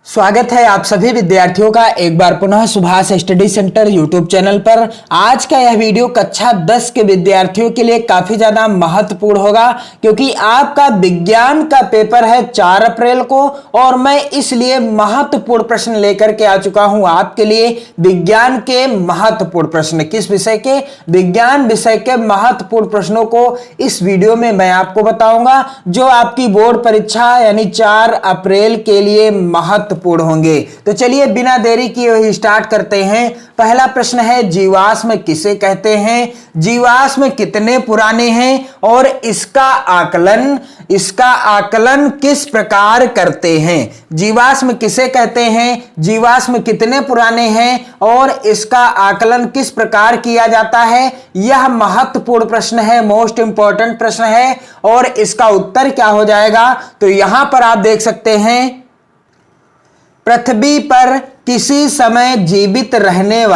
स्वागत है आप सभी विद्यार्थियों का एक बार पुनः Subhash study centre YouTube channel पर। आज का यह वीडियो कक्षा 10 के विद्यार्थियों के लिए काफी ज्यादा महत्वपूर्ण होगा क्योंकि आपका विज्ञान का पेपर है 4 अप्रैल को और मैं इसलिए महत्वपूर्ण प्रश्न लेकर के आ चुका हूं आपके लिए। विज्ञान के महत्वपूर्ण प्रश्न, किस विषय के? विज्ञान विषय के महत्वपूर्ण प्रश्नों को इस वीडियो में मैं आपको बताऊंगा जो आपकी बोर्ड परीक्षा यानी 4 अप्रैल के लिए महत्वपूर्ण होंगे। तो चलिए बिना देरी किए हुए स्टार्ट करते हैं। पहला प्रश्न है, जीवाश्म किसे कहते हैं? जीवाश्म कितने पुराने हैं और इसका आकलन किस प्रकार करते हैं? जीवाश्म किसे कहते हैं, जीवाश्म कितने पुराने हैं और इसका आकलन किस प्रकार किया जाता है? यह महत्वपूर्ण प्रश्न है, मोस्ट इंपॉर्टेंट प्रश्न है और इसका उत्तर क्या हो जाएगा? तो यहां पर आप देख सकते हैं, पृथ्वी पर किसी समय जीवित रहने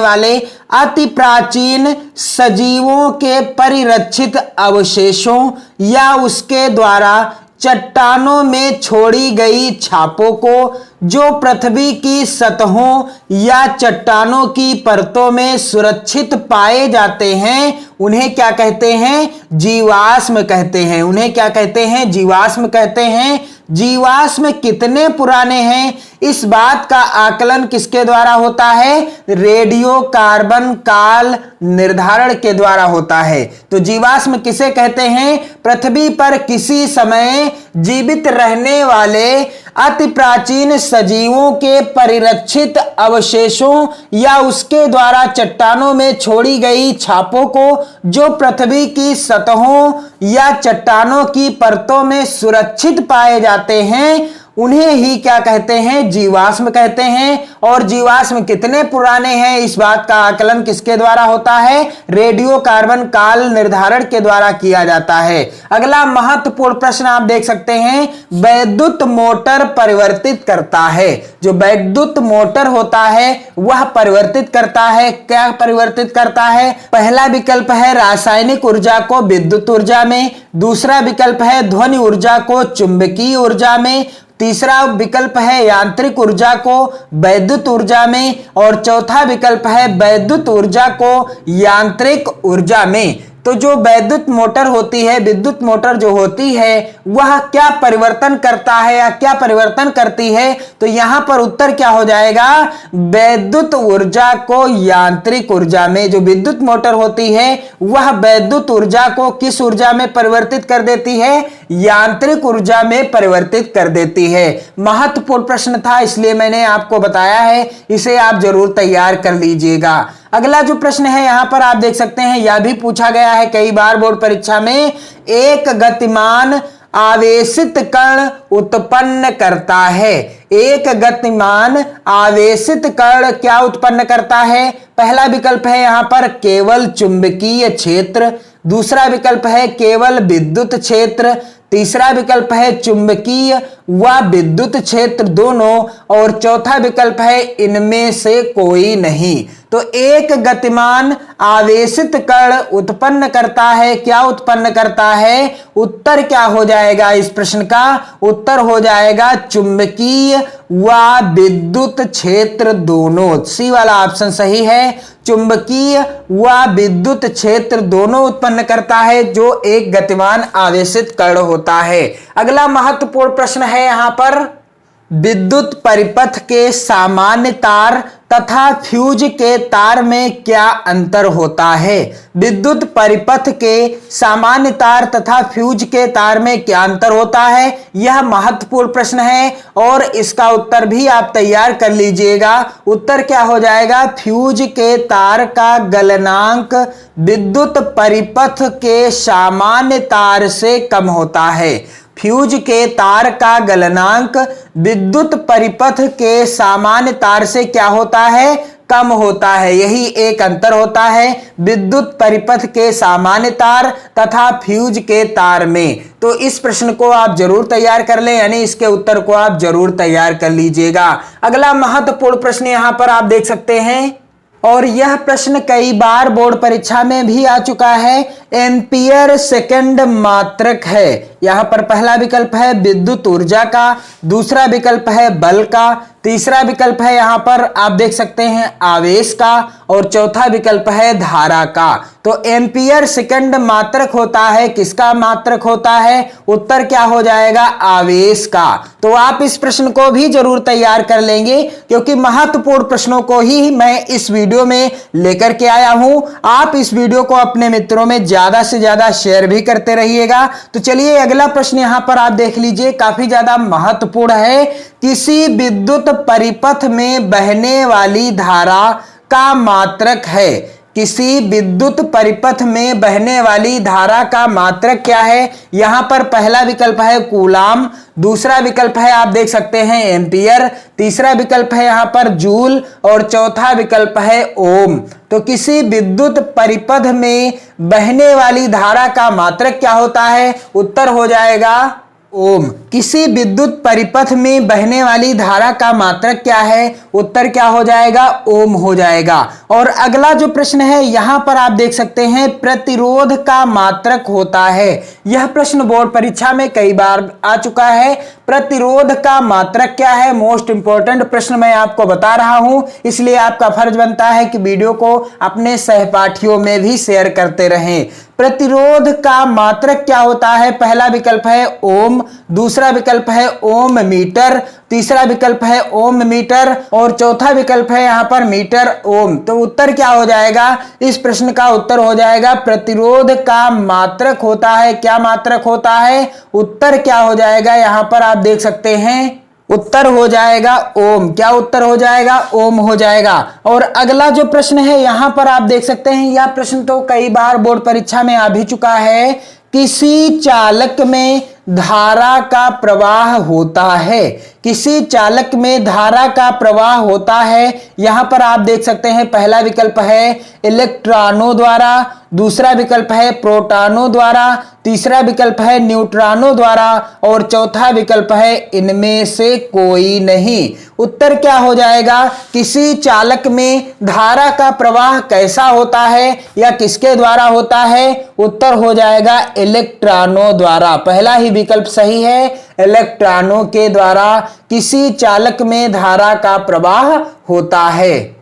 वाले अति प्राचीन सजीवों के परिरक्षित अवशेषों या उसके द्वारा चट्टानों में छोड़ी गई छापों को जो पृथ्वी की सतहों या चट्टानों की परतों में सुरक्षित पाए जाते हैं उन्हें क्या कहते हैं? जीवाश्म कहते हैं। उन्हें क्या कहते हैं? जीवाश्म कहते हैं। जीवाश्म कितने पुराने हैं, इस बात का आकलन किसके द्वारा होता है? रेडियो कार्बन काल निर्धारण के द्वारा होता है। तो जीवाश्म किसे कहते हैं? पृथ्वी पर किसी समय जीवित रहने वाले अति प्राचीन सजीवों के परिरक्षित अवशेषों या उसके द्वारा चट्टानों में छोड़ी गई छापों को जो पृथ्वी की सतहों या चट्टानों की परतों में सुरक्षित पाए जाते हैं उन्हें ही क्या कहते हैं? जीवाश्म कहते हैं। और जीवाश्म कितने पुराने हैं, इस बात का आकलन किसके द्वारा होता है? रेडियो कार्बन काल निर्धारण के द्वारा किया जाता है। अगला महत्वपूर्ण प्रश्न आप देख सकते हैं, वैद्युत मोटर परिवर्तित करता है। जो वैद्युत मोटर होता है वह परिवर्तित करता है, क्या परिवर्तित करता है? पहला विकल्प है रासायनिक ऊर्जा को विद्युत ऊर्जा में, दूसरा विकल्प है ध्वनि ऊर्जा को चुंबकीय ऊर्जा में, तीसरा विकल्प है यांत्रिक ऊर्जा को वैद्युत ऊर्जा में और चौथा विकल्प है वैद्युत ऊर्जा को यांत्रिक ऊर्जा में। तो जो वैद्युत मोटर होती है, विद्युत मोटर जो होती है वह क्या परिवर्तन करता है या क्या परिवर्तन करती है? तो यहां पर उत्तर क्या हो जाएगा? वैद्युत ऊर्जा को यांत्रिक ऊर्जा में। जो विद्युत मोटर होती है वह वैद्युत ऊर्जा को किस ऊर्जा में परिवर्तित कर देती है? यांत्रिक ऊर्जा में परिवर्तित कर देती है। महत्वपूर्ण प्रश्न था इसलिए मैंने आपको बताया है, इसे आप जरूर तैयार कर लीजिएगा। अगला जो प्रश्न है यहां पर आप देख सकते हैं, यह भी पूछा गया है कई बार बोर्ड परीक्षा में, एक गतिमान आवेशित कण उत्पन्न करता है। एक गतिमान आवेशित कण क्या उत्पन्न करता है? पहला विकल्प है यहां पर केवल चुंबकीय क्षेत्र, दूसरा विकल्प है केवल विद्युत क्षेत्र, तीसरा विकल्प है चुंबकीय व विद्युत क्षेत्र दोनों और चौथा विकल्प है इनमें से कोई नहीं। तो एक गतिमान आवेशित कण उत्पन्न करता है, क्या उत्पन्न करता है? उत्तर क्या हो जाएगा इस प्रश्न का? उत्तर हो जाएगा चुंबकीय व विद्युत क्षेत्र दोनों। सी वाला ऑप्शन सही है, चुंबकीय व विद्युत क्षेत्र दोनों उत्पन्न करता है जो एक गतिमान आवेशित कण होता है। अगला महत्वपूर्ण प्रश्न है यहां पर, विद्युत परिपथ के सामान्य तार तथा फ्यूज के तार में क्या अंतर होता है? विद्युत परिपथ के सामान्य तार तथा फ्यूज के तार में क्या अंतर होता है? यह महत्वपूर्ण प्रश्न है और इसका उत्तर भी आप तैयार कर लीजिएगा। उत्तर क्या हो जाएगा? फ्यूज के तार का गलनांक विद्युत परिपथ के सामान्य तार से कम होता है। फ्यूज के तार का गलनांक विद्युत परिपथ के सामान्य तार से क्या होता है? कम होता है। यही एक अंतर होता है विद्युत परिपथ के सामान्य तार तथा फ्यूज के तार में। तो इस प्रश्न को आप जरूर तैयार कर लें, यानी इसके उत्तर को आप जरूर तैयार कर लीजिएगा। अगला महत्वपूर्ण प्रश्न यहां पर आप देख सकते हैं, और यह प्रश्न कई बार बोर्ड परीक्षा में भी आ चुका है। एम्पियर सेकंड मात्रक है। यहां पर पहला विकल्प है विद्युत ऊर्जा का, दूसरा विकल्प है बल का, तीसरा विकल्प है यहां पर आप देख सकते हैं आवेश का, और चौथा विकल्प है धारा का। तो एम्पियर सेकंड मात्रक होता है, किसका मात्रक होता है? उत्तर क्या हो जाएगा? आवेश का। तो आप इस प्रश्न को भी जरूर तैयार कर लेंगे, क्योंकि महत्वपूर्ण प्रश्नों को ही मैं इस वीडियो में लेकर के आया हूं। आप इस वीडियो को अपने मित्रों में ज्यादा से ज्यादा शेयर भी करते रहिएगा। तो चलिए अगला प्रश्न यहां पर आप देख लीजिए, काफी ज्यादा महत्वपूर्ण है। किसी विद्युत परिपथ में बहने वाली धारा का मात्रक है। किसी विद्युत परिपथ में बहने वाली धारा का मात्रक क्या है? यहां पर पहला विकल्प है कूलाम, दूसरा विकल्प है आप देख सकते हैं एम्पियर, तीसरा विकल्प है यहां पर जूल, और चौथा विकल्प है ओम। तो किसी विद्युत परिपथ में बहने वाली धारा का मात्रक क्या होता है? उत्तर हो जाएगा ओम। किसी विद्युत परिपथ में बहने वाली धारा का मात्रक क्या है? उत्तर क्या हो जाएगा? ओम हो जाएगा। और अगला जो प्रश्न है यहां पर आप देख सकते हैं प्रतिरोध का मात्रक होता है। यह प्रश्न बोर्ड परीक्षा में कई बार आ चुका है। प्रतिरोध का मात्रक क्या है? मोस्ट इंपॉर्टेंट प्रश्न मैं आपको बता रहा हूं, इसलिए आपका फर्ज बनता है कि वीडियो को अपने सहपाठियों में भी शेयर करते रहें। प्रतिरोध का मात्रक क्या होता है? पहला विकल्प है ओम, दूसरा विकल्प है ओम मीटर, तीसरा विकल्प है ओम मीटर, और चौथा विकल्प है यहां पर मीटर ओम। तो उत्तर क्या हो जाएगा? इस प्रश्न का उत्तर हो जाएगा प्रतिरोध का मात्रक होता है। क्या मात्रक होता है? उत्तर क्या हो जाएगा? यहां पर आप देख सकते हैं उत्तर हो जाएगा ओम। क्या उत्तर हो जाएगा? ओम हो जाएगा। और अगला जो प्रश्न है यहां पर आप देख सकते हैं, यह प्रश्न तो कई बार बोर्ड परीक्षा में आ भी चुका है। किसी चालक में धारा का प्रवाह होता है। किसी चालक में धारा का प्रवाह होता है। यहां पर आप देख सकते हैं पहला विकल्प है इलेक्ट्रॉनों द्वारा, दूसरा विकल्प है प्रोटॉनों द्वारा, तीसरा विकल्प है न्यूट्रॉनों द्वारा, और चौथा विकल्प है इनमें से कोई नहीं। उत्तर क्या हो जाएगा? किसी चालक में धारा का प्रवाह कैसा होता है या किसके द्वारा होता है? उत्तर हो जाएगा इलेक्ट्रॉनों द्वारा। पहला ही विकल्प सही है, इलेक्ट्रॉनों के द्वारा किसी चालक में धारा का प्रवाह होता है।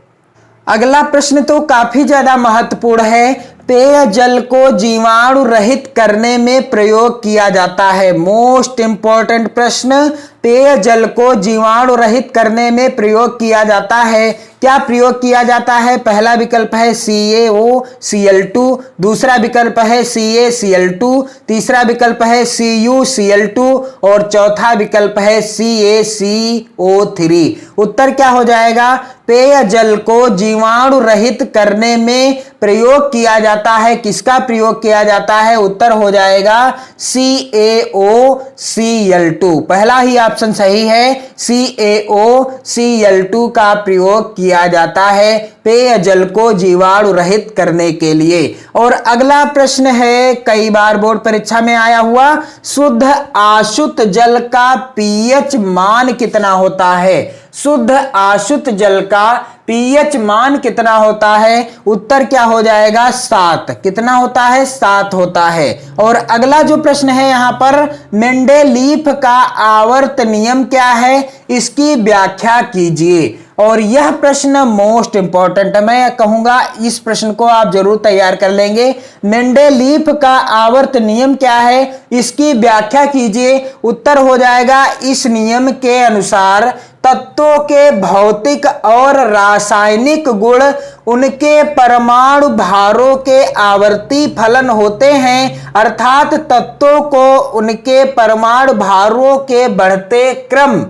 अगला प्रश्न तो काफी ज्यादा महत्वपूर्ण है। पेयजल को जीवाणु रहित करने में प्रयोग किया जाता है। मोस्ट इंपॉर्टेंट प्रश्न, पेयजल को जीवाणु रहित करने में प्रयोग किया जाता है। क्या प्रयोग किया जाता है? पहला विकल्प है CaOCl2, दूसरा विकल्प है CaCl2, तीसरा विकल्प है CuCl2, और चौथा विकल्प है CaCO3। उत्तर क्या हो जाएगा? पेयजल को जीवाणु रहित करने में प्रयोग किया जाता है। किसका प्रयोग किया जाता है? उत्तर हो जाएगा CaOCl2। पहला ही ऑप्शन सही है, CaOCl2 का प्रयोग किया जाता है पेयजल को जीवाणु रहित करने के लिए। और अगला प्रश्न है कई बार बोर्ड परीक्षा में आया हुआ, शुद्ध आशुत जल का पीएच मान कितना होता है? शुद्ध आशुत जल का पीएच मान कितना होता है? उत्तर क्या हो जाएगा? 7। कितना होता है? 7 होता है। और अगला जो प्रश्न है यहां पर मेंडेलीफ का आवर्त नियम क्या है? इसकी व्याख्या कीजिए। और यह प्रश्न मोस्ट इंपॉर्टेंट है, मैं कहूंगा इस प्रश्न को आप जरूर तैयार कर लेंगे। मेंडेलीफ का आवर्त नियम क्या है? इसकी व्याख्या कीजिए। उत्तर हो जाएगा इस नियम के अनुसार तत्वों के भौतिक और रासायनिक गुण उनके परमाणु भारों के आवर्ती फलन होते हैं, अर्थात तत्वों को उनके परमाणु भारों के बढ़ते क्रम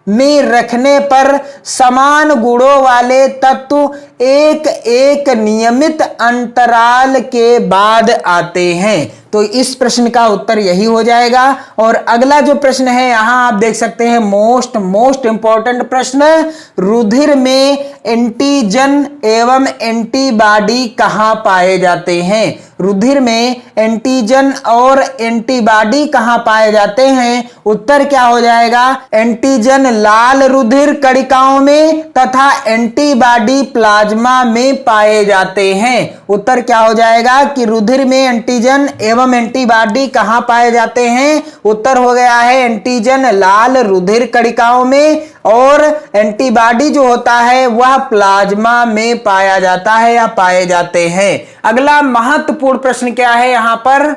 में रखने पर समान गुणों वाले तत्व एक एक नियमित अंतराल के बाद आते हैं। तो इस प्रश्न का उत्तर यही हो जाएगा। और अगला जो प्रश्न है यहां आप देख सकते हैं मोस्ट इंपॉर्टेंट प्रश्न, रुधिर में एंटीजन एवं एंटीबॉडी कहां पाए जाते हैं? रुधिर में एंटीजन और एंटीबॉडी कहां पाए जाते हैं? उत्तर क्या हो जाएगा? एंटीजन लाल रुधिर कणिकाओं में तथा एंटीबॉडी प्लाज्मा प्लाज्मा में पाए जाते हैं। उत्तर क्या हो जाएगा कि रुधिर में एंटीजन एवं एंटीबॉडी कहां पाए जाते हैं? उत्तर हो गया है एंटीजन लाल रुधिर कणिकाओं में और एंटीबॉडी जो होता है वह प्लाज्मा में पाया जाता है या पाए जाते हैं। अगला महत्वपूर्ण प्रश्न क्या है यहां पर?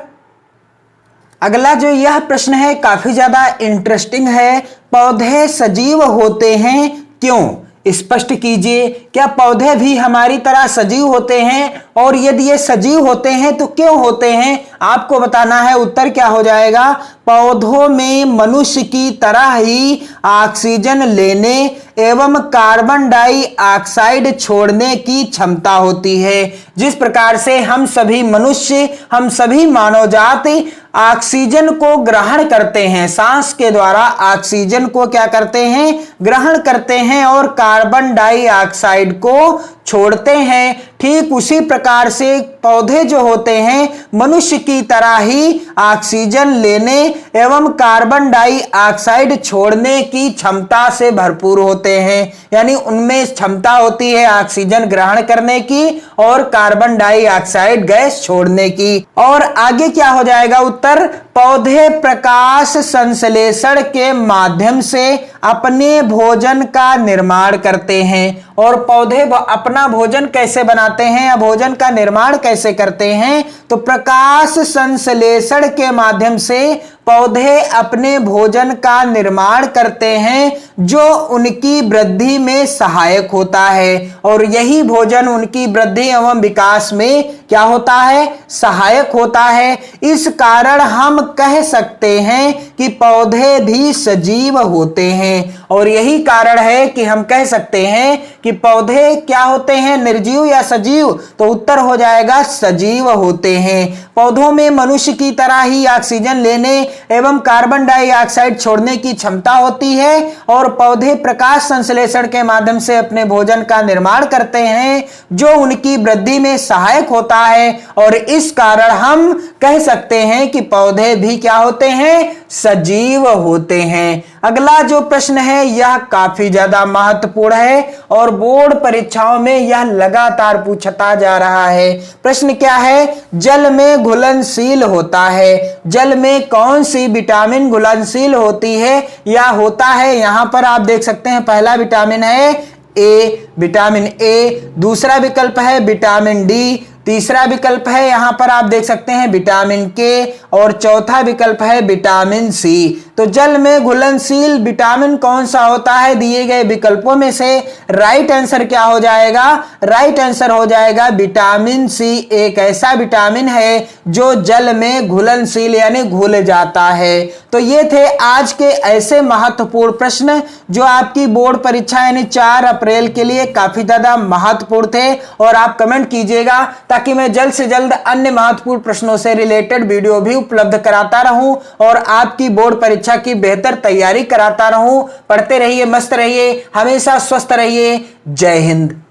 अगला जो यह प्रश्न है काफी ज्यादा इंटरेस्टिंग है। पौधे सजीव होते हैं क्यों? स्पष्ट कीजिए, क्या पौधे भी हमारी तरह सजीव होते हैं? और यदि ये सजीव होते हैं तो क्यों होते हैं? आपको बताना है। उत्तर क्या हो जाएगा? पौधों में मनुष्य की तरह ही ऑक्सीजन लेने एवं कार्बन डाइऑक्साइड छोड़ने की क्षमता होती है। जिस प्रकार से हम सभी मनुष्य, हम सभी मानव जाति ऑक्सीजन को ग्रहण करते हैं, सांस के द्वारा ऑक्सीजन को क्या करते हैं? ग्रहण करते हैं और कार्बन डाइऑक्साइड को छोड़ते हैं। ठीक उसी प्रकार से पौधे जो होते हैं मनुष्य की तरह ही ऑक्सीजन लेने एवं कार्बन डाइऑक्साइड छोड़ने की क्षमता से भरपूर होते हैं। यानी उनमें क्षमता होती है ऑक्सीजन ग्रहण करने की और कार्बन डाइऑक्साइड गैस छोड़ने की। और आगे क्या हो जाएगा उत्तर? पौधे प्रकाश संश्लेषण के माध्यम से अपने भोजन का निर्माण करते हैं। और पौधे अपना भोजन कैसे बनाते हैं या भोजन का निर्माण कैसे करते हैं? तो प्रकाश संश्लेषण के माध्यम से पौधे अपने भोजन का निर्माण करते हैं जो उनकी वृद्धि में सहायक होता है। और यही भोजन उनकी वृद्धि एवं विकास में क्या होता है? सहायक होता है। इस कारण हम कह सकते हैं कि पौधे भी सजीव होते हैं। और यही कारण है कि हम कह सकते हैं कि पौधे क्या होते हैं? निर्जीव या सजीव? तो उत्तर हो जाएगा सजीव होते हैं। पौधों में मनुष्य की तरह ही ऑक्सीजन लेने एवं कार्बन डाइऑक्साइड छोड़ने की क्षमता होती है और पौधे प्रकाश संश्लेषण के माध्यम से अपने भोजन का निर्माण करते हैं जो उनकी वृद्धि में सहायक होता है। और इस कारण हम कह सकते हैं कि पौधे भी क्या होते हैं? सजीव होते हैं। अगला जो प्रश्न है यह काफी ज्यादा महत्वपूर्ण है और बोर्ड परीक्षाओं में यह लगातार पूछता जा रहा है। प्रश्न क्या है? जल में घुलनशील होता है। जल में कौन सी विटामिन घुलनशील होती है या होता है? यहां पर आप देख सकते हैं पहला विटामिन है ए, विटामिन ए। दूसरा विकल्प है विटामिन डी। तीसरा विकल्प है यहां पर आप देख सकते हैं विटामिन के और चौथा विकल्प है विटामिन सी। तो जल में घुलनशील विटामिन कौन सा होता है? दिए गए विकल्पों में से राइट आंसर क्या हो जाएगा? राइट आंसर हो जाएगा विटामिन सी। एक ऐसा विटामिन है जो जल में घुलनशील यानी घुल जाता है। तो ये थे आज के ऐसे महत्वपूर्ण प्रश्न जो आपकी बोर्ड परीक्षा यानी 4 अप्रैल के लिए काफी ज्यादा महत्वपूर्ण थे। और आप कमेंट कीजिएगा ताकि मैं जल्द से जल्द अन्य महत्वपूर्ण प्रश्नों से रिलेटेड वीडियो भी उपलब्ध कराता रहूं और आपकी बोर्ड परीक्षा की बेहतर तैयारी कराता रहूं। पढ़ते रहिए, मस्त रहिए, हमेशा स्वस्थ रहिए। जय हिंद।